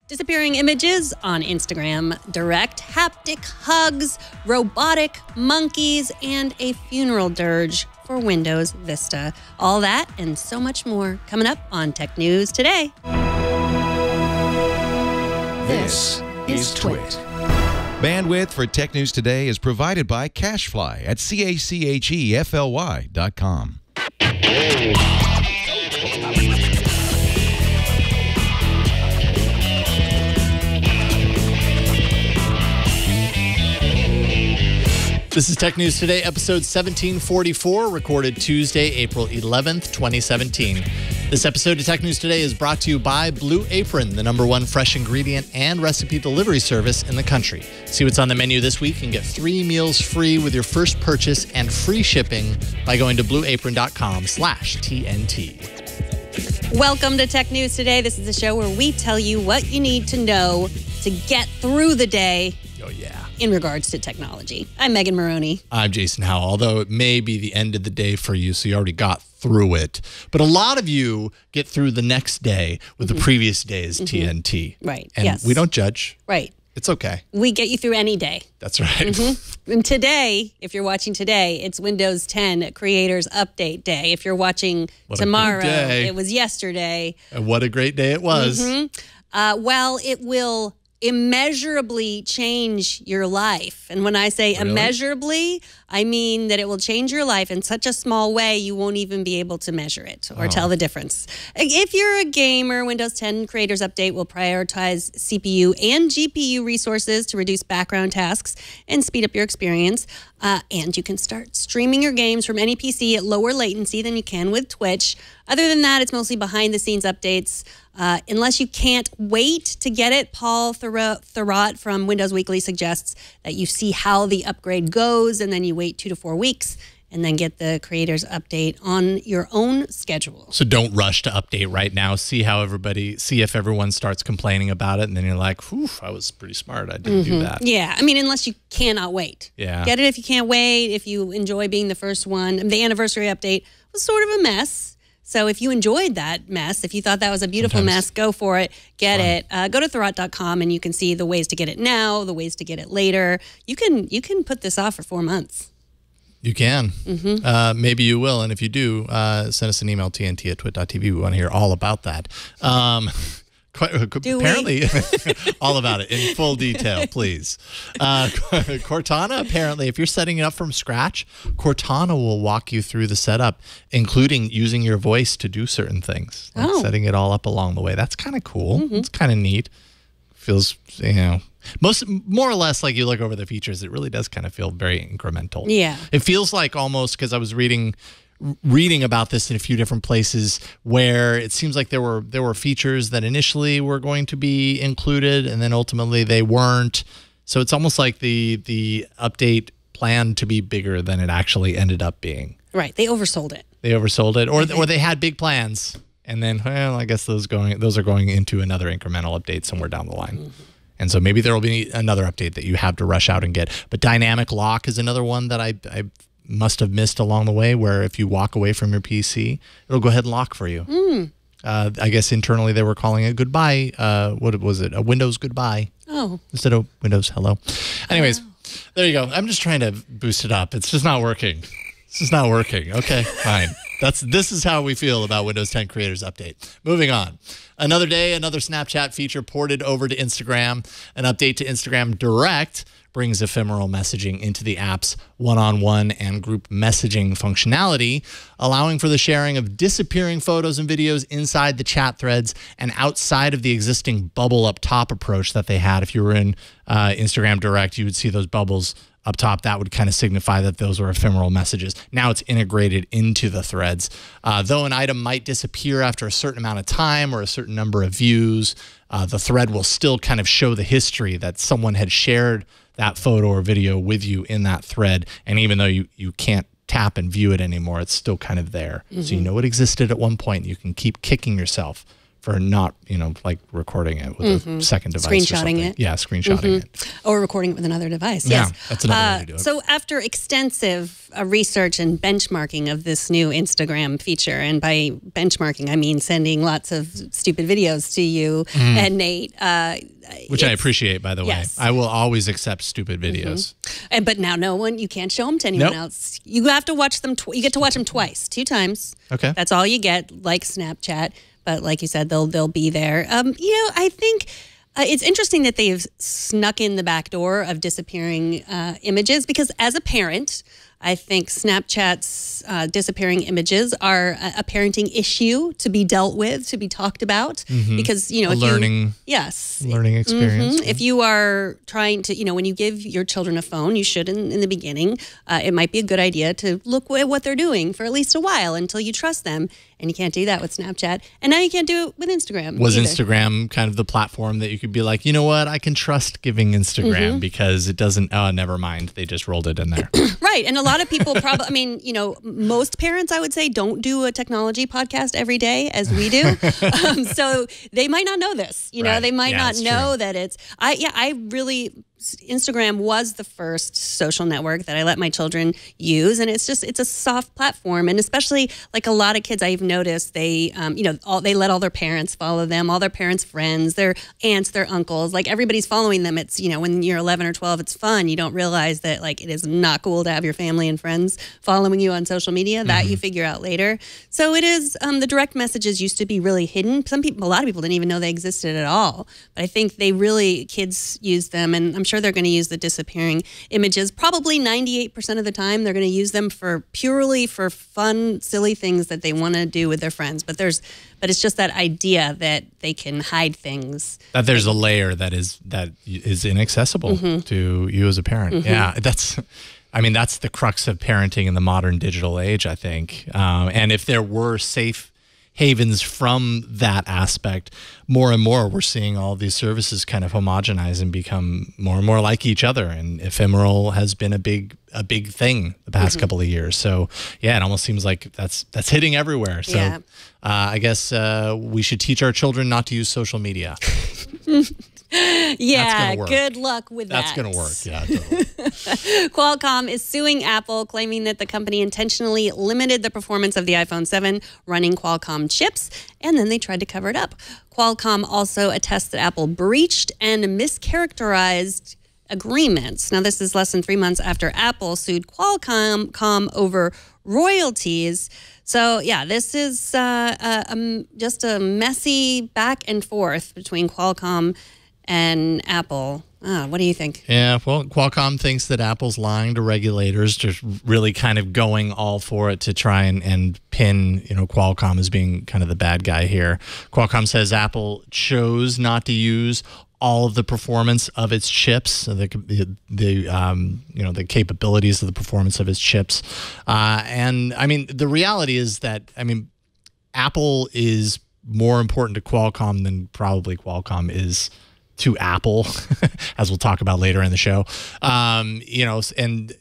Disappearing images on Instagram, direct haptic hugs, robotic monkeys, and a funeral dirge for Windows Vista. All that and so much more coming up on Tech News Today. This is Twit. Bandwidth for Tech News Today is provided by CacheFly at CacheFly.com. This is Tech News Today, episode 1744, recorded Tuesday, April 11th, 2017. This episode of Tech News Today is brought to you by Blue Apron, the #1 fresh ingredient and recipe delivery service in the country. See what's on the menu this week and get 3 meals free with your first purchase and free shipping by going to blueapron.com/TNT. Welcome to Tech News Today. This is a show where we tell you what you need to know to get through the day. Oh, yeah. In regards to technology. I'm Megan Maroney. I'm Jason Howell, although it may be the end of the day for you, so you already got through it. But a lot of you get through the next day with the previous day's TNT. Right, and yes. we don't judge. Right. It's okay. We get you through any day. That's right. And today, if you're watching today, it's Windows 10 Creators Update Day. If you're watching tomorrow, it was yesterday. And what a great day it was. Well, it will immeasurably change your life. And when I say immeasurably, I mean that it will change your life in such a small way you won't even be able to measure it or tell the difference. If you're a gamer, Windows 10 Creators Update will prioritize CPU and GPU resources to reduce background tasks and speed up your experience. And you can start streaming your games from any PC at lower latency than you can with Twitch. Other than that, it's mostly behind-the-scenes updates. Unless you can't wait to get it, Paul Thurrott from Windows Weekly suggests that you see how the upgrade goes and then you wait 2 to 4 weeks and then get the Creators Update on your own schedule. So don't rush to update right now. See if everyone starts complaining about it, and then you're like, "Whew, I was pretty smart. I didn't do that." Yeah, I mean, unless you cannot wait. Yeah. Get it if you can't wait, if you enjoy being the first one. The anniversary update was sort of a mess. So if you enjoyed that mess, if you thought that was a beautiful mess, go for it. Get it. Go to Thurrott.com and you can see the ways to get it now, the ways to get it later. You can put this off for 4 months. You can. Maybe you will. And if you do, send us an email, tnt@twit.tv. We want to hear all about that. Apparently, all about it in full detail, please. Cortana, apparently, if you're setting it up from scratch, Cortana will walk you through the setup, including using your voice to do certain things, like setting it all up along the way. That's kind of cool. It's kind of neat. Feels, more or less like you look over the features, it really does kind of feel very incremental. Yeah. It feels like almost, because I was reading about this in a few different places, where it seems like there were features that initially were going to be included and then ultimately they weren't. So it's almost like the update planned to be bigger than it actually ended up being. Right. They oversold it. Or they had big plans. And then, well, I guess those are going into another incremental update somewhere down the line. And so maybe there will be another update that you have to rush out and get. But dynamic lock is another one that I must have missed along the way, where if you walk away from your PC, it'll go ahead and lock for you. I guess internally they were calling it goodbye. What was it? A Windows goodbye. Oh. Instead of Windows hello. Anyways, there you go. I'm just trying to boost it up. It's just not working. It's just not working. Okay, fine. This is how we feel about Windows 10 Creators Update. Moving on. Another day, another Snapchat feature ported over to Instagram. An update to Instagram Direct brings ephemeral messaging into the app's one-on-one and group messaging functionality, allowing for the sharing of disappearing photos and videos inside the chat threads and outside of the existing bubble up top approach that they had. If you were in Instagram Direct, you would see those bubbles up top. That would kind of signify that those were ephemeral messages. Now it's integrated into the threads. Though an item might disappear after a certain amount of time or a certain number of views, the thread will still kind of show the history that someone had shared that photo or video with you in that thread. And even though you can't tap and view it anymore, it's still kind of there. So you know it existed at one point. You can keep kicking yourself for not, like recording it with a second device. Screenshotting it. Yeah, screenshotting it. Or recording it with another device. Yeah, Yes. that's another way to do it. So after extensive research and benchmarking of this new Instagram feature, and by benchmarking, I mean sending lots of stupid videos to you and Nate. Which I appreciate, by the way. Yes. I will always accept stupid videos. But now you can't show them to anyone else. You have to watch them. You get to watch them twice, 2 times. Okay. That's all you get, like Snapchat. But like you said, they'll be there. I think it's interesting that they've snuck in the back door of disappearing images, because as a parent, I think Snapchat's disappearing images are a parenting issue to be dealt with, to be talked about, because learning experience. If you are trying to, when you give your children a phone, you should in the beginning. It might be a good idea to look at what they're doing for at least a while until you trust them. And you can't do that with Snapchat. And now you can't do it with Instagram. Was either. Instagram kind of the platform that you could be like, you know what, I can trust giving Instagram because it doesn't, never mind. They just rolled it in there. Right. And a lot of people probably, most parents, I would say, don't do a technology podcast every day as we do. So they might not know this. They might not know that it's, Instagram was the first social network that I let my children use, and it's a soft platform, and especially like a lot of kids I've noticed, they they let all their parents follow them, all their parents' friends, their aunts, their uncles, like everybody's following them. It's when you're 11 or 12, it's fun. You don't realize that like it is not cool to have your family and friends following you on social media. That you figure out later. So it is the direct messages used to be really hidden. A lot of people didn't even know they existed at all. But I think kids use them, and I'm sure they're going to use the disappearing images. Probably 98% of the time, they're going to use them purely for fun, silly things that they want to do with their friends. But it's just that idea that they can hide things. That there's a layer that is inaccessible to you as a parent. Yeah, that's the crux of parenting in the modern digital age, I think. And if there were safe havens from that aspect, more and more we're seeing all these services kind of homogenize and become more and more like each other, and ephemeral has been a big thing the past couple of years. So yeah, it almost seems like that's hitting everywhere. So I guess we should teach our children not to use social media. Yeah, good luck with that. That's going to work, yeah. Totally. Qualcomm is suing Apple, claiming that the company intentionally limited the performance of the iPhone 7 running Qualcomm chips, and then they tried to cover it up. Qualcomm also attests that Apple breached and mischaracterized agreements. Now, this is less than 3 months after Apple sued Qualcomm over royalties. So, yeah, this is just a messy back and forth between Qualcomm and Apple. What do you think? Yeah, well, Qualcomm thinks that Apple's lying to regulators, just really kind of going all for it to try and pin, Qualcomm as being kind of the bad guy here. Qualcomm says Apple chose not to use all of the performance of its chips, the capabilities of the performance of its chips. And I mean, the reality is that, Apple is more important to Qualcomm than probably Qualcomm is to Apple, as we'll talk about later in the show, and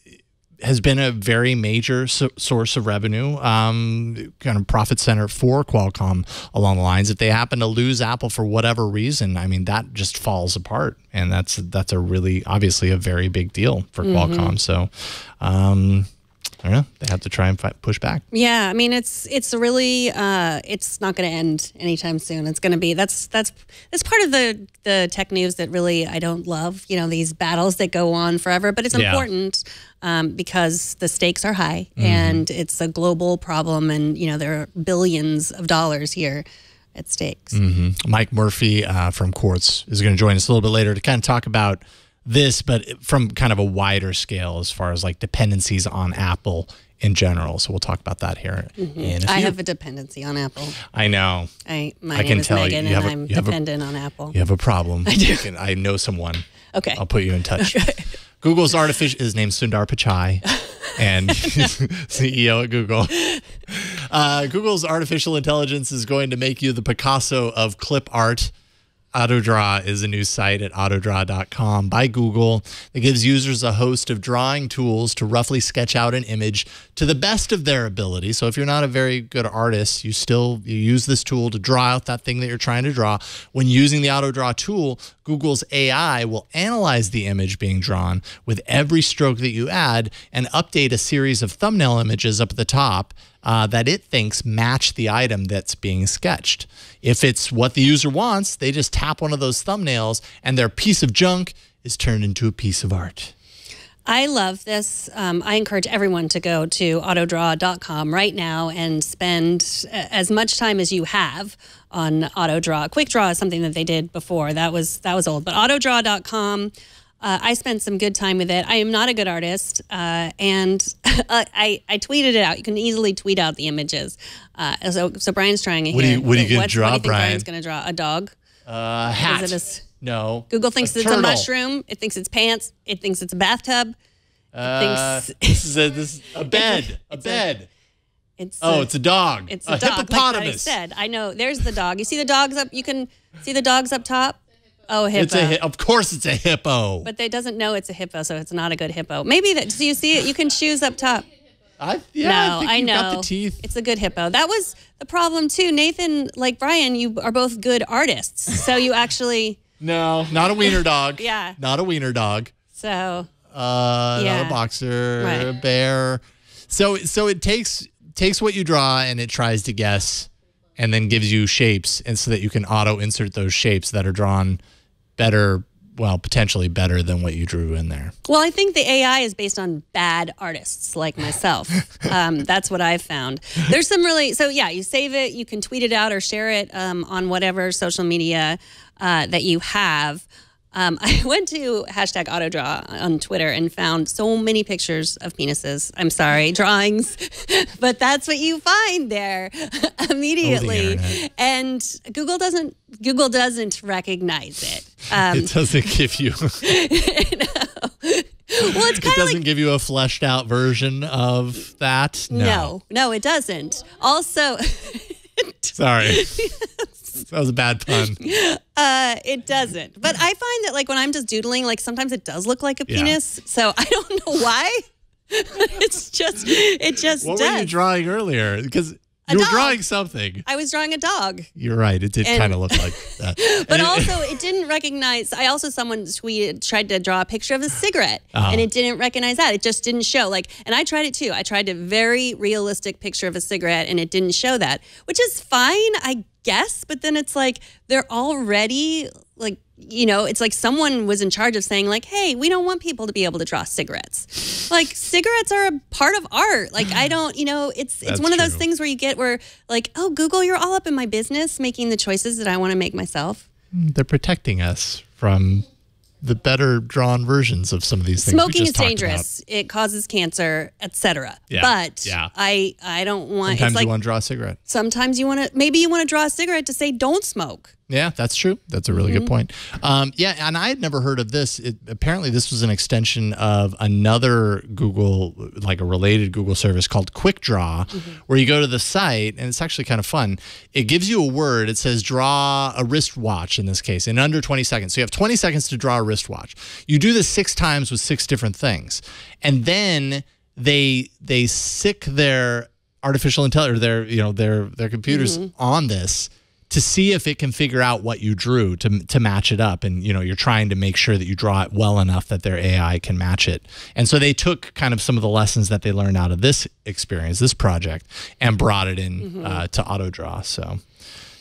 has been a very major source of revenue, kind of profit center for Qualcomm along the lines. If they happen to lose Apple for whatever reason, that just falls apart, and that's a really obviously a very big deal for Qualcomm. So. I don't know. They have to try and push back. Yeah, it's really it's not going to end anytime soon. It's going to be that's part of the tech news that really I don't love. These battles that go on forever, but it's important because the stakes are high and it's a global problem, and there are billions of dollars here at stakes. Mike Murphy from Quartz is going to join us a little bit later to kind of talk about this, but from kind of a wider scale as far as like dependencies on Apple in general. So we'll talk about that here in a few. I have a dependency on Apple. I know. My name is Megan, and I'm dependent on Apple. You have a problem. I do. I know someone. Okay. I'll put you in touch. Google's his name's Sundar Pichai, and he's CEO at Google. Google's artificial intelligence is going to make you the Picasso of clip art. Autodraw is a new site at autodraw.com by Google that gives users a host of drawing tools to roughly sketch out an image to the best of their ability. So if you're not a very good artist, you use this tool to draw out that thing that you're trying to draw. When using the Autodraw tool, Google's AI will analyze the image being drawn with every stroke that you add and update a series of thumbnail images up at the top that it thinks match the item that's being sketched. If it's what the user wants, they just tap one of those thumbnails and their piece of junk is turned into a piece of art. I love this. I encourage everyone to go to autodraw.com right now and spend as much time as you have on Autodraw. Quick Draw is something that they did before. That was old. But autodraw.com, I spent some good time with it. I am not a good artist, and I tweeted it out. You can easily tweet out the images. So Brian's trying it here. What are you going to draw, Brian? Brian's going to a dog? Hat. No. Google thinks it's a mushroom. It thinks it's pants. It thinks it's a bathtub. This is a bed. A bed. It's a dog. It's a dog, hippopotamus. Like I said. I know. There's the dog. You see the dogs up? You can see the dogs up top? Oh, hippo. Of course it's a hippo. But they doesn't know it's a hippo, so it's not a good hippo. Maybe that. Do you see it? You can choose up top. I think I know. Got the teeth. It's a good hippo. That was the problem too. Nathan, like Brian, you are both good artists, so you actually. No, not a wiener dog. Yeah. Not a wiener dog. So. Not a boxer. Right. A bear. So it takes what you draw and it tries to guess, and then gives you shapes, and so that you can auto insert those shapes that are drawn better. Well, potentially better than what you drew in there. Well, I think the AI is based on bad artists like myself. That's what I've found. There's some really, so yeah, you save it, you can tweet it out or share it on whatever social media that you have. I went to hashtag Autodraw on Twitter and found so many pictures of penises. I'm sorry, drawings, but that's what you find there immediately. And Google doesn't recognize it. It doesn't give you. Well, it's kind of doesn't give you a fleshed out version of that. No, it doesn't. Also, sorry. That was a bad pun. It doesn't. But I find that like when I'm just doodling, like sometimes it does look like a penis. So I don't know why. It just What does. were you drawing earlier? Because you were drawing something. I was drawing a dog. You're right. It did kind of look like that. But also, it didn't recognize. Someone tried to draw a picture of a cigarette, and it didn't recognize that. It just didn't show. And I tried it too. I tried a very realistic picture of a cigarette, and it didn't show that, which is fine, I guess. But then it's like they're already it's like someone was in charge of saying like, hey, we don't want people to be able to draw cigarettes. Like cigarettes are a part of art. Like I don't, it's one of those things where you get like, oh, Google, you're all up in my business making the choices that I want to make myself. They're protecting us from the better drawn versions of some of these things. Smoking is dangerous. It causes cancer, etc. Yeah. But I don't want. Sometimes you want to draw a cigarette. Sometimes you want to. Maybe you want to draw a cigarette to say don't smoke. Yeah, that's true. That's a really good point. Yeah, and I had never heard of this. Apparently, this was an extension of another Google, like a related Google service called Quick Draw, where you go to the site, and it's actually kind of fun. It gives you a word. It says draw a wristwatch in this case in under 20 seconds. So you have 20 seconds to draw a wristwatch. You do this 6 times with 6 different things, and then they sick their artificial intelligence, their computers on this, to see if it can figure out what you drew to match it up. And, you're trying to make sure that you draw it well enough that their AI can match it. And so they took kind of some of the lessons that they learned out of this experience, this project, and brought it in to Autodraw. So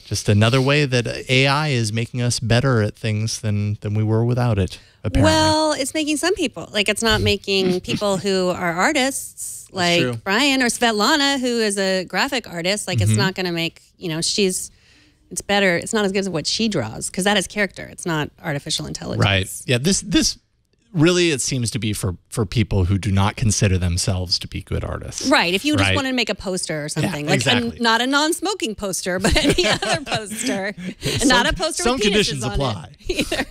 just another way that AI is making us better at things than we were without it, apparently. Well, it's making some people. Like, it's not making people who are artists, like Brian or Svetlana, who is a graphic artist. Like, it's not going to make, it's better. It's not as good as what she draws, because that is character. It's not artificial intelligence. Right. Yeah. This really, it seems to be for people who do not consider themselves to be good artists. Right. If you just want to make a poster or something, not a non-smoking poster, but any other poster, and not a poster some with conditions on apply. Either.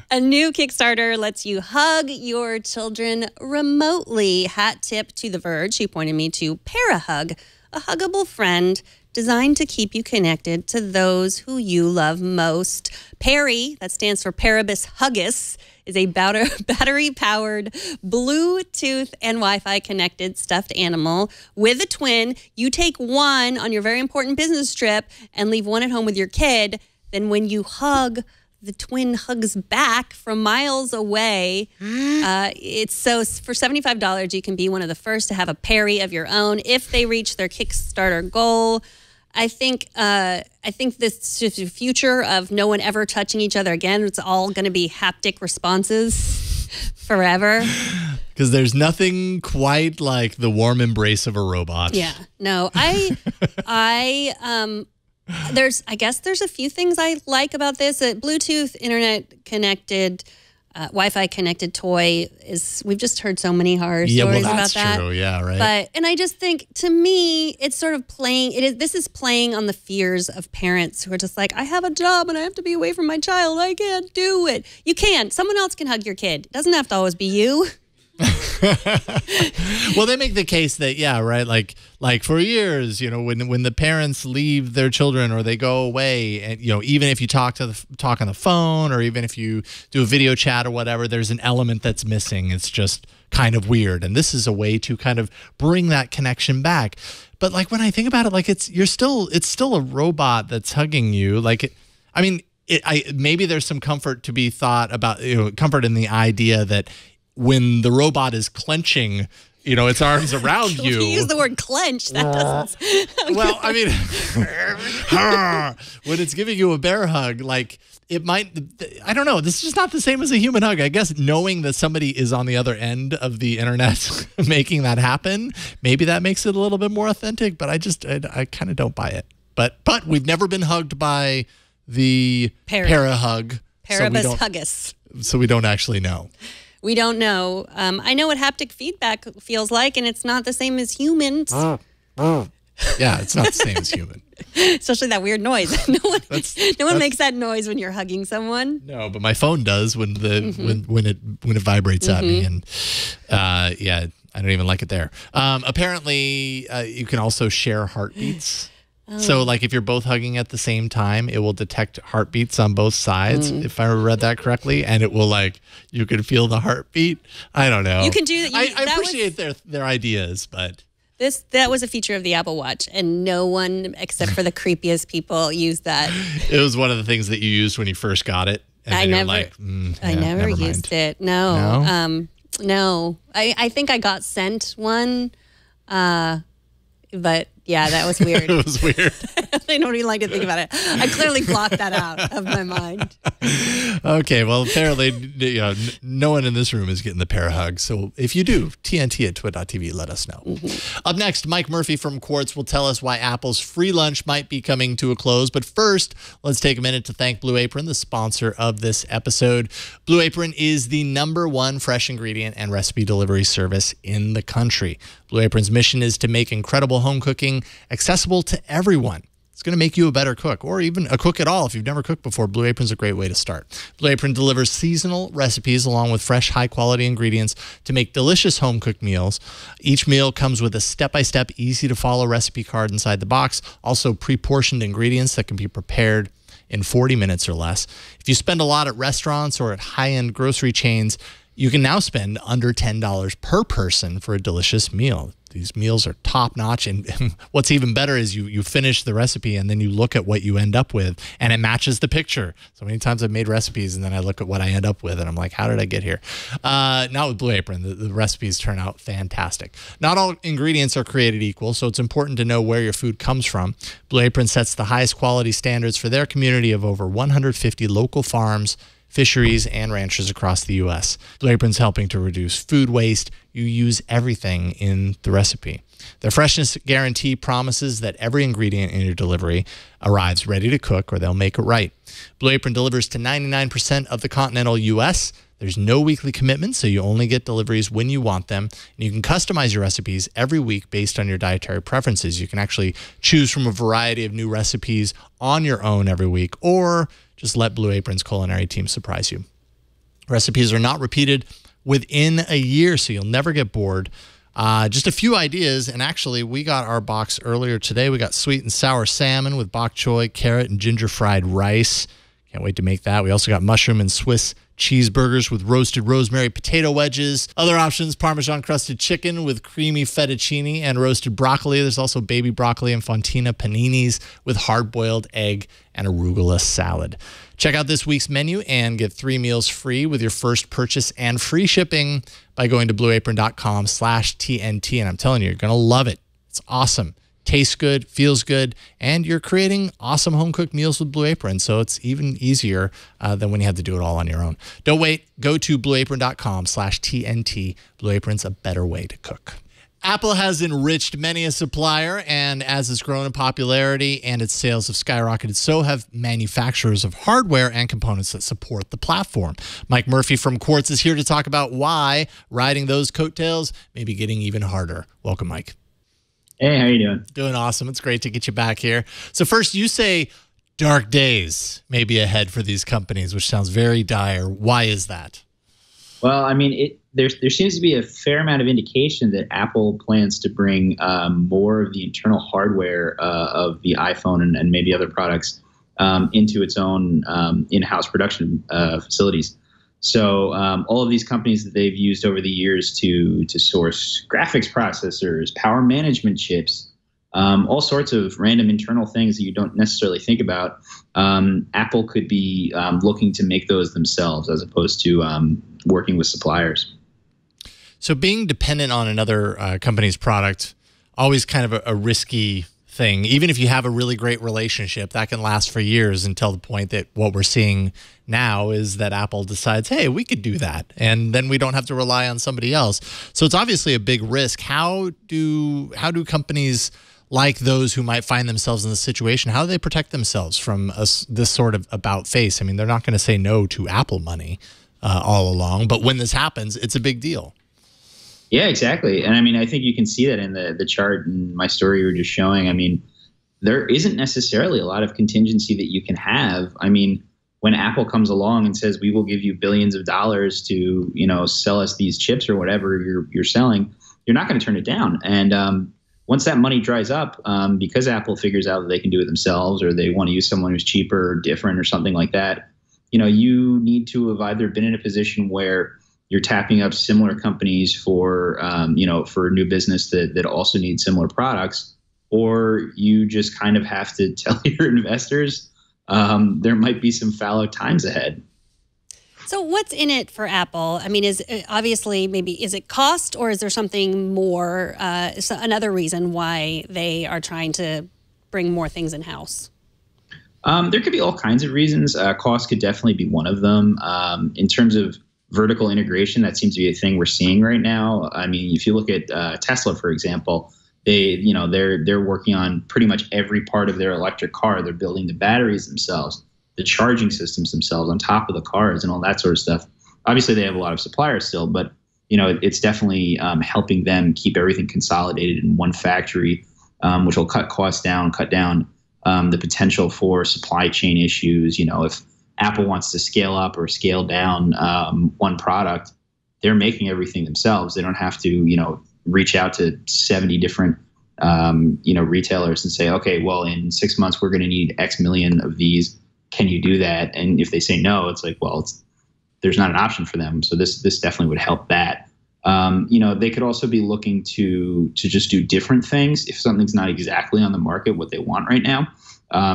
A new Kickstarter lets you hug your children remotely. Hat tip to The Verge, who pointed me to ParaHug, a huggable friend designed to keep you connected to those who you love most. Peri, that stands for Paribus Huggus, is a battery-powered, Bluetooth and Wi-Fi connected stuffed animal with a twin. You take one on your very important business trip and leave one at home with your kid. Then when you hug, the twin hugs back from miles away. It's so for $75, you can be one of the first to have a Peri of your own if they reach their Kickstarter goal. I think this is the future of no one ever touching each other again. It's all going to be haptic responses forever. Because there's nothing quite like the warm embrace of a robot. Yeah. No, I guess there's a few things I like about this. A Bluetooth internet connected, Wi-Fi connected toy we've just heard so many horror stories about that. Yeah, true. Yeah, right. And I just think, to me, it's sort of this is playing on the fears of parents who are just like, I have a job and I have to be away from my child. I can't do it. You can. Someone else can hug your kid. It doesn't have to always be you. Well, they make the case that, yeah, right, like for years, when the parents leave their children or they go away, and even if you talk on the phone or even if you do a video chat or whatever, there's an element that's missing. It's just kind of weird, and this is a way to kind of bring that connection back. But like when I think about it, it's still a robot that's hugging you. Maybe there's some comfort to be thought about, comfort in the idea that when the robot is clenching, its arms around you. You use the word clench. That doesn't. Well, I mean, when it's giving you a bear hug, it might. I don't know. This is just not the same as a human hug. I guess knowing that somebody is on the other end of the internet making that happen, maybe that makes it a little bit more authentic. But I kind of don't buy it. But we've never been hugged by the ParaHug. Paribus Huggus. So we don't actually know. We don't know. I know what haptic feedback feels like, and it's not the same as humans. Yeah, it's not the same as human. Especially that weird noise. No one makes that noise when you're hugging someone. No, but my phone does when it vibrates at me, and yeah, I don't even like it there. Apparently, you can also share heartbeats. So, if you're both hugging at the same time, it will detect heartbeats on both sides, if I read that correctly, and it will, you can feel the heartbeat. I don't know. You can do that. I appreciate their ideas, but... That was a feature of the Apple Watch, and no one except for the creepiest people used that. It was one of the things that you used when you first got it, and I never used it. No? No. I think I got sent one, but... Yeah, that was weird. It was weird. I don't even like to think about it. I clearly blocked that out of my mind. Okay, well, apparently, no one in this room is getting the ParaHug. So if you do, TNT@twit.tv, let us know. Up next, Mike Murphy from Quartz will tell us why Apple's free lunch might be coming to a close. But first, let's take a minute to thank Blue Apron, the sponsor of this episode. Blue Apron is the #1 fresh ingredient and recipe delivery service in the country. Blue Apron's mission is to make incredible home cooking accessible to everyone. It's going to make you a better cook, or even a cook at all. If you've never cooked before, Blue Apron's a great way to start. Blue Apron delivers seasonal recipes along with fresh, high-quality ingredients to make delicious home-cooked meals. Each meal comes with a step-by-step, easy-to-follow recipe card inside the box, also pre-portioned ingredients that can be prepared in 40 minutes or less. If you spend a lot at restaurants or at high-end grocery chains, you can now spend under $10 per person for a delicious meal. These meals are top-notch, and what's even better is you finish the recipe and then you look at what you end up with, and it matches the picture. So many times I've made recipes and then I look at what I end up with and I'm like, how did I get here? Not with Blue Apron. The recipes turn out fantastic. Not all ingredients are created equal, so it's important to know where your food comes from. Blue Apron sets the highest quality standards for their community of over 150 local farms, fisheries, and ranchers across the U.S. Blue Apron's helping to reduce food waste. You use everything in the recipe. Their freshness guarantee promises that every ingredient in your delivery arrives ready to cook, or they'll make it right. Blue Apron delivers to 99% of the continental U.S. There's no weekly commitment, so you only get deliveries when you want them. And you can customize your recipes every week based on your dietary preferences. You can actually choose from a variety of new recipes on your own every week, or just let Blue Apron's culinary team surprise you. Recipes are not repeated within a year, so you'll never get bored. Just a few ideas, and actually we got our box earlier today. We got sweet and sour salmon with bok choy, carrot, and ginger fried rice. Can't wait to make that. We also got mushroom and Swiss cheeseburgers with roasted rosemary potato wedges. Other options, Parmesan crusted chicken with creamy fettuccine and roasted broccoli. There's also baby broccoli and fontina paninis with hard-boiled egg and arugula salad. Check out this week's menu and get 3 meals free with your first purchase and free shipping by going to blueapron.com/TNT. And I'm telling you, you're going to love it. It's awesome. Tastes good, feels good, and you're creating awesome home-cooked meals with Blue Apron, so it's even easier than when you had to do it all on your own. Don't wait. Go to blueapron.com/TNT. Blue Apron's a better way to cook. Apple has enriched many a supplier, and as it's grown in popularity and its sales have skyrocketed, so have manufacturers of hardware and components that support the platform. Mike Murphy from Quartz is here to talk about why riding those coattails may be getting even harder. Welcome, Mike. Hey, how you doing? Doing awesome. It's great to get you back here. So first, you say dark days may be ahead for these companies, which sounds very dire. Why is that? Well, I mean, there seems to be a fair amount of indication that Apple plans to bring more of the internal hardware of the iPhone and maybe other products into its own in-house production facilities. So all of these companies that they've used over the years to source graphics processors, power management chips, all sorts of random internal things that you don't necessarily think about, Apple could be looking to make those themselves as opposed to working with suppliers. So being dependent on another company's product, always kind of a risky thing. Even if you have a really great relationship, that can last for years until the point that what we're seeing now is that Apple decides, hey, we could do that, and then we don't have to rely on somebody else. So it's obviously a big risk. How do companies like those who might find themselves in this situation, how do they protect themselves from this sort of about face? I mean, they're not going to say no to Apple money all along, but when this happens, it's a big deal. Yeah, exactly. And I mean, I think you can see that in the chart and my story you were just showing. I mean, there isn't necessarily a lot of contingency that you can have. I mean, when Apple comes along and says, we will give you billions of dollars to, sell us these chips or whatever you're selling, you're not going to turn it down. And once that money dries up, because Apple figures out that they can do it themselves, or they want to use someone who's cheaper or different or something like that, you need to have either been in a position where you're tapping up similar companies for new business that also need similar products, or you just kind of have to tell your investors there might be some fallow times ahead. So what's in it for Apple? I mean, is it cost, or is there something more, another reason why they are trying to bring more things in-house? There could be all kinds of reasons. Cost could definitely be one of them. In terms of vertical integration, that seems to be a thing we're seeing right now. I mean, if you look at Tesla, for example, they're working on pretty much every part of their electric car. They're building the batteries themselves, the charging systems themselves on top of the cars, and all that sort of stuff. Obviously, they have a lot of suppliers still, but it's definitely helping them keep everything consolidated in one factory, which will cut costs down, cut down the potential for supply chain issues. If Apple wants to scale up or scale down one product, they're making everything themselves. They don't have to, reach out to 70 different, retailers and say, okay, well, in 6 months, we're going to need X million of these. Can you do that? And if they say no, it's like, well, there's not an option for them. So this definitely would help that. They could also be looking to just do different things. If something's not exactly on the market, what they want right now,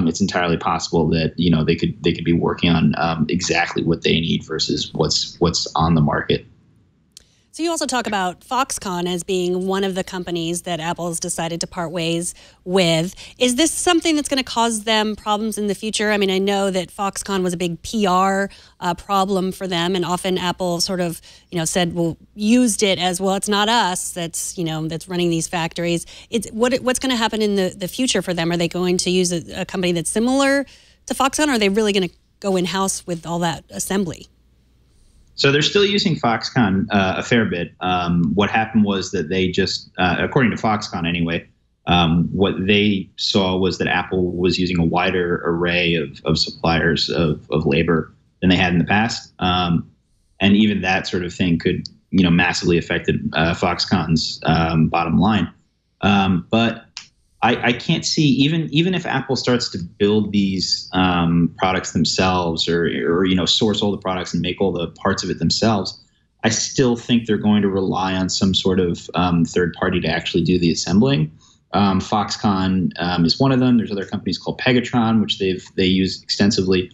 it's entirely possible that, they could be working on exactly what they need versus what's on the market. So you also talk about Foxconn as being one of the companies that Apple has decided to part ways with. Is this something that's going to cause them problems in the future? I mean, I know that Foxconn was a big PR problem for them, and often Apple sort of, said, well, used it as, well, it's not us that's running these factories. What's going to happen in the future for them? Are they going to use a company that's similar to Foxconn, or are they really going to go in-house with all that assembly? So they're still using Foxconn a fair bit. What happened was that they just, according to Foxconn anyway, what they saw was that Apple was using a wider array of suppliers of labor than they had in the past. And even that sort of thing could, massively affected Foxconn's bottom line. But I can't see, even if Apple starts to build these products themselves, or source all the products and make all the parts of it themselves, I still think they're going to rely on some sort of third party to actually do the assembling. Foxconn is one of them. There's other companies called Pegatron, which they use extensively.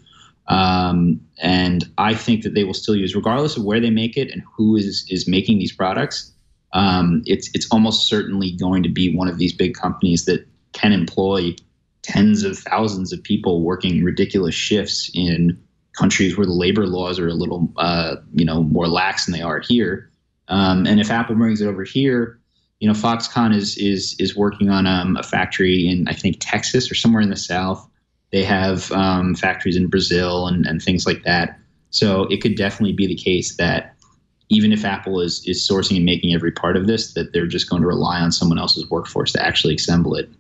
And I think that they will still use, regardless of where they make it and who is making these products. It's almost certainly going to be one of these big companies that can employ tens of thousands of people working ridiculous shifts in countries where the labor laws are a little, more lax than they are here. And if Apple brings it over here, Foxconn is working on a factory in, I think, Texas or somewhere in the South. They have factories in Brazil and things like that. So it could definitely be the case that even if Apple is sourcing and making every part of this, that they're just going to rely on someone else's workforce to actually assemble it.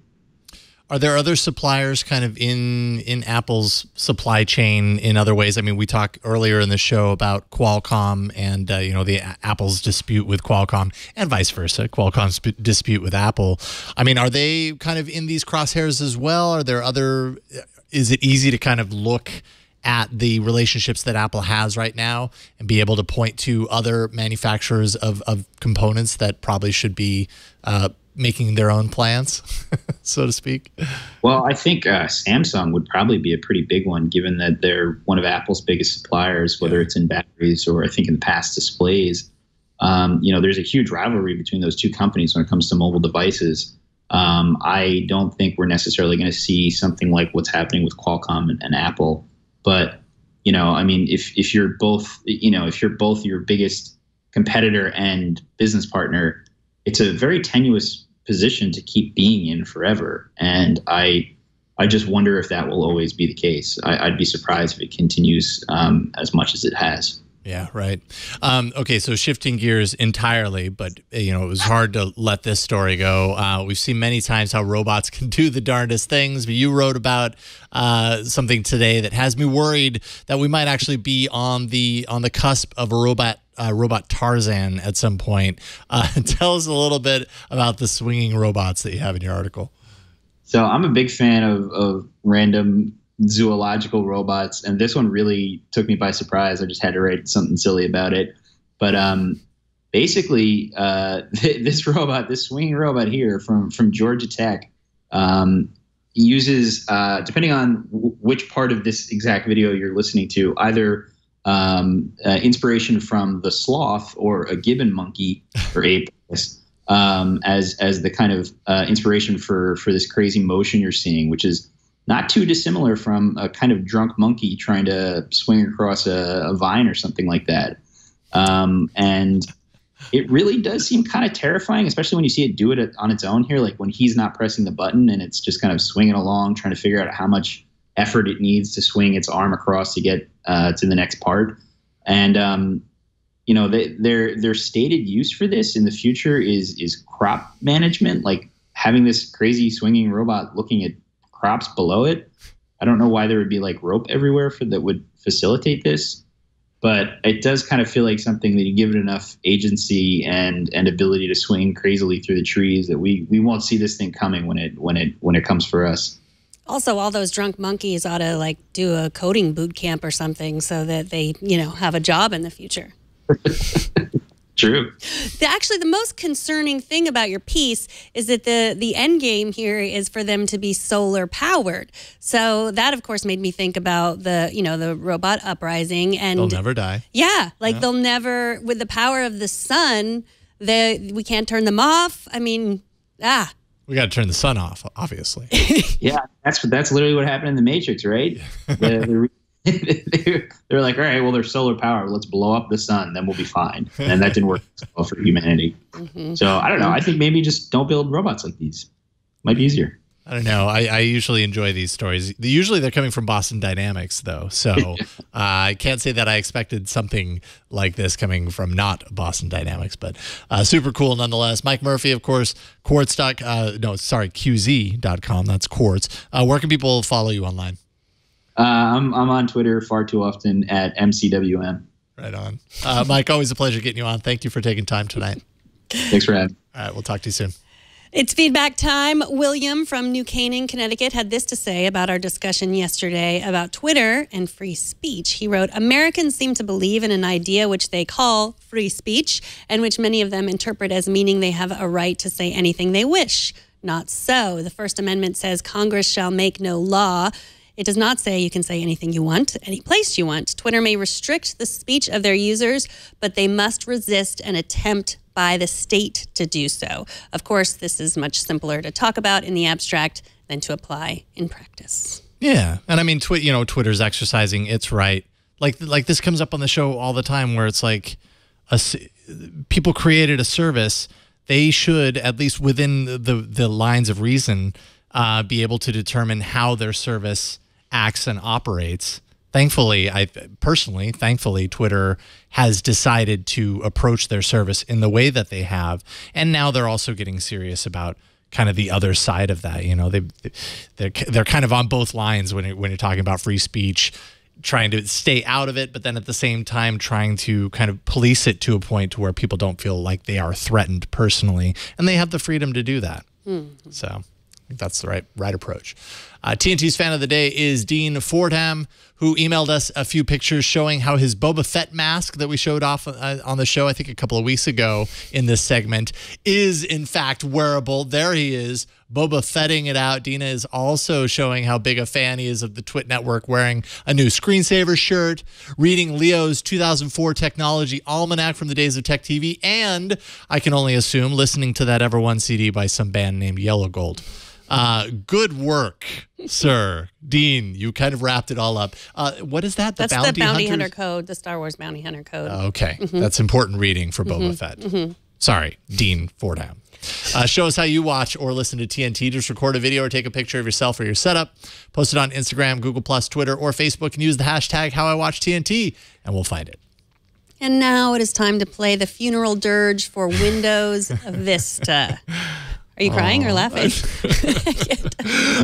Are there other suppliers kind of in Apple's supply chain in other ways? I mean, we talked earlier in the show about Qualcomm and, the Apple's dispute with Qualcomm and vice versa, Qualcomm's dispute with Apple. I mean, are they kind of in these crosshairs as well? Is it easy to kind of look at the relationships that Apple has right now and be able to point to other manufacturers of components that probably should be making their own plans, so to speak? Well, I think Samsung would probably be a pretty big one, given that they're one of Apple's biggest suppliers, whether it's in batteries or I think in the past displays. There's a huge rivalry between those two companies when it comes to mobile devices. I don't think we're necessarily going to see something like what's happening with Qualcomm and Apple. But, if you're both your biggest competitor and business partner, it's a very tenuous position to keep being in forever. And I just wonder if that will always be the case. I'd be surprised if it continues as much as it has. Yeah, right. Okay, so shifting gears entirely, but it was hard to let this story go. We've seen many times how robots can do the darndest things, but you wrote about something today that has me worried that we might actually be on the cusp of a robot Tarzan at some point. Tell us a little bit about the swinging robots that you have in your article. So I'm a big fan of random zoological robots, and this one really took me by surprise. I just had to write something silly about it. But basically, this swinging robot here from Georgia Tech uses, depending on which part of this exact video you're listening to, either inspiration from the sloth or a gibbon monkey or ape as the kind of inspiration for this crazy motion you're seeing, which is not too dissimilar from a kind of drunk monkey trying to swing across a vine or something like that. And it really does seem kind of terrifying, especially when you see it do it on its own here, like when he's not pressing the button and it's just kind of swinging along, trying to figure out how much effort it needs to swing its arm across to get to the next part. And, their stated use for this in the future is crop management, like having this crazy swinging robot looking at crops below it. I don't know why there would be like rope everywhere that would facilitate this, but it does kind of feel like something that you give it enough agency and ability to swing crazily through the trees that we won't see this thing coming when it comes for us. Also, all those drunk monkeys ought to like do a coding boot camp or something so that they, have a job in the future. True. Actually, the most concerning thing about your piece is that the end game here is for them to be solar powered. So that, of course, made me think about the robot uprising, and they'll never die. Yeah, they'll never, with the power of the sun, we can't turn them off. I mean, we got to turn the sun off, obviously. Yeah, that's literally what happened in the Matrix, right? They're like, all right, well, they're solar powered. Let's blow up the sun, then we'll be fine. And that didn't work so well for humanity. Mm-hmm. So I don't know. I think maybe just don't build robots like these. Might be easier. I don't know. I usually enjoy these stories. Usually they're coming from Boston Dynamics, though. So I can't say that I expected something like this coming from not Boston Dynamics, but super cool nonetheless. Mike Murphy, of course, QZ.com. That's Quartz. Where can people follow you online? I'm on Twitter far too often at MCWM. Right on. Mike, always a pleasure getting you on. Thank you for taking time tonight. Thanks for having me. All right, we'll talk to you soon. It's feedback time. William from New Canaan, Connecticut, had this to say about our discussion yesterday about Twitter and free speech. He wrote, Americans seem to believe in an idea which they call free speech, and which many of them interpret as meaning they have a right to say anything they wish. Not so. The First Amendment says Congress shall make no law. It does not say you can say anything you want, any place you want. Twitter may restrict the speech of their users, but they must resist an attempt by the state to do so. Of course, this is much simpler to talk about in the abstract than to apply in practice. Yeah, and I mean, Twitter's exercising its right. Like this comes up on the show all the time, where it's like people created a service. They should, at least within the lines of reason, be able to determine how their service acts and operates. Thankfully, Twitter has decided to approach their service in the way that they have, and now they're also getting serious about kind of the other side of that. You know, they're kind of on both lines when you're talking about free speech, trying to stay out of it, but then at the same time trying to kind of police it to a point to where people don't feel like they are threatened personally, and they have the freedom to do that. So I think that's the right approach. TNT's fan of the day is Dean Fordham, who emailed us a few pictures showing how his Boba Fett mask that we showed off on the show, I think a couple of weeks ago in this segment, is in fact wearable. There he is, Boba Fetting it out. Dina is also showing how big a fan he is of the Twit Network, wearing a new screensaver shirt, reading Leo's 2004 Technology Almanac from the days of Tech TV, and I can only assume listening to that Ever One CD by some band named Yellow Gold. Good work, sir. Dean, you kind of wrapped it all up. What is that? That's the Bounty Hunter Code, the Star Wars Bounty Hunter Code. Okay. That's important reading for Boba Fett. Sorry, Dean Fordham. Show us how you watch or listen to TNT. Just record a video or take a picture of yourself or your setup. Post it on Instagram, Google+, Twitter, or Facebook, and use the hashtag HowIWatchTNT, and we'll find it. And now it is time to play the funeral dirge for Windows Vista. Are you crying or laughing?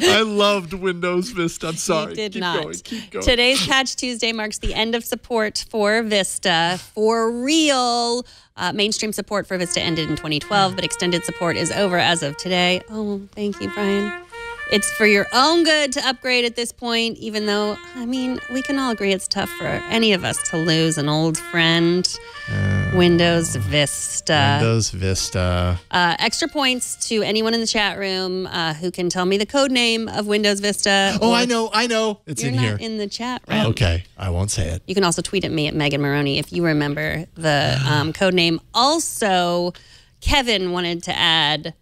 I loved Windows Vista. I'm sorry. You did Keep not. Keep going. Today's Patch Tuesday marks the end of support for Vista. For real. Mainstream support for Vista ended in 2012, but extended support is over as of today. Oh, thank you, Brian. It's for your own good to upgrade at this point, even though, I mean, we can all agree it's tough for any of us to lose an old friend. Windows Vista. Windows Vista. Extra points to anyone in the chat room who can tell me the code name of Windows Vista. Oh, I know. It's in here. You're not in the chat room. Okay, I won't say it. You can also tweet at me at Megan Maroney if you remember the code name. Also, Kevin wanted to add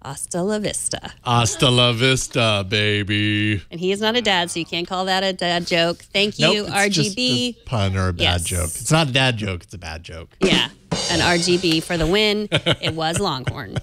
Hasta la Vista. Hasta la Vista, baby. And he is not a dad, so you can't call that a dad joke. Thank you, nope, RGB. Just a pun or a bad joke. It's not a dad joke, it's a bad joke. Yeah, an RGB for the win. It was Longhorn.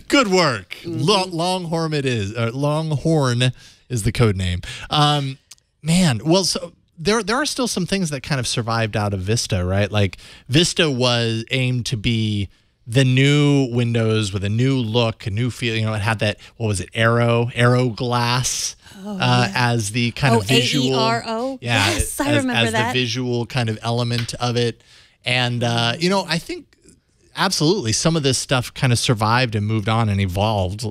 Good work. Longhorn it is. Longhorn is the code name. Man, well, so there are still some things that kind of survived out of Vista, right? Like Vista was aimed to be the new Windows with a new look, a new feel. You know, it had that, what was it, Arrow glass as the kind of visual. AERO? Yeah, yes, I remember as that. the visual kind of element of it. And, you know, I think absolutely some of this stuff kind of survived and moved on and evolved,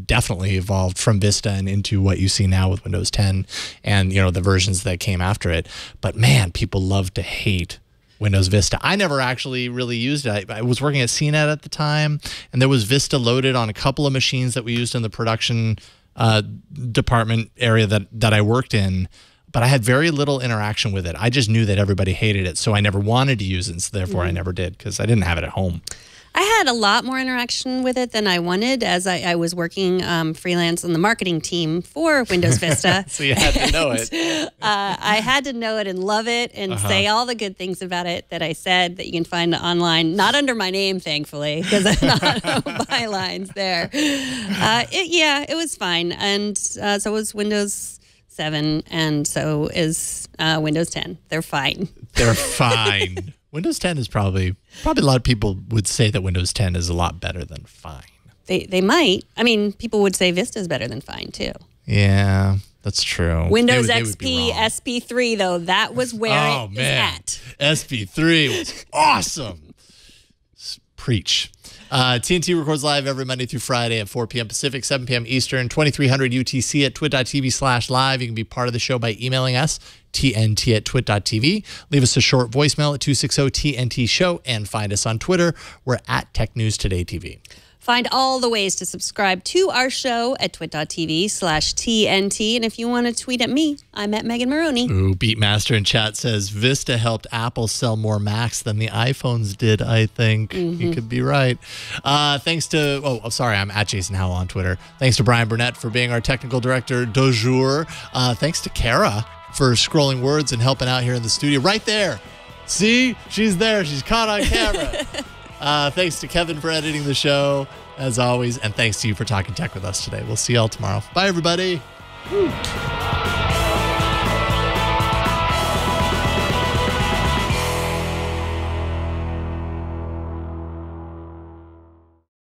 definitely evolved from Vista and into what you see now with Windows 10 and, you know, the versions that came after it. But, man, people love to hate Windows Vista. I never actually really used it. I was working at CNET at the time, and there was Vista loaded on a couple of machines that we used in the production department area that I worked in, but I had very little interaction with it. I just knew that everybody hated it, so I never wanted to use it, and so therefore I never did because I didn't have it at home. I had a lot more interaction with it than I wanted as I was working freelance on the marketing team for Windows Vista. So you had to know it. I had to know it and love it and say all the good things about it that I said that you can find online, not under my name, thankfully, because I'm not no bylines there. It was fine. And so was Windows 7, and so is Windows 10. They're fine. They're fine. Windows 10 is probably a lot of people would say that Windows 10 is a lot better than fine. They might. I mean, people would say Vista is better than fine, too. Yeah. That's true. Windows They would XP, SP3, though, that was where it is at. SP3 was awesome. Preach. TNT records live every Monday through Friday at 4 p.m. Pacific, 7 p.m. Eastern, 2300 UTC at twit.tv/live. You can be part of the show by emailing us, tnt@twit.tv. Leave us a short voicemail at 260-TNT-SHOW and find us on Twitter. We're at Tech News Today TV. Find all the ways to subscribe to our show at twit.tv/TNT. And if you want to tweet at me, I'm at Megan Maroney. Ooh, Beatmaster in chat says Vista helped Apple sell more Macs than the iPhones did, I think. You could be right. Thanks to, I'm at Jason Howell on Twitter. Thanks to Brian Burnett for being our technical director du jour. Thanks to Kara for scrolling words and helping out here in the studio. Right there. See? She's there. She's caught on camera. Thanks to Kevin for editing the show, as always, and thanks to you for talking tech with us today. We'll see y'all tomorrow. Bye, everybody. Woo.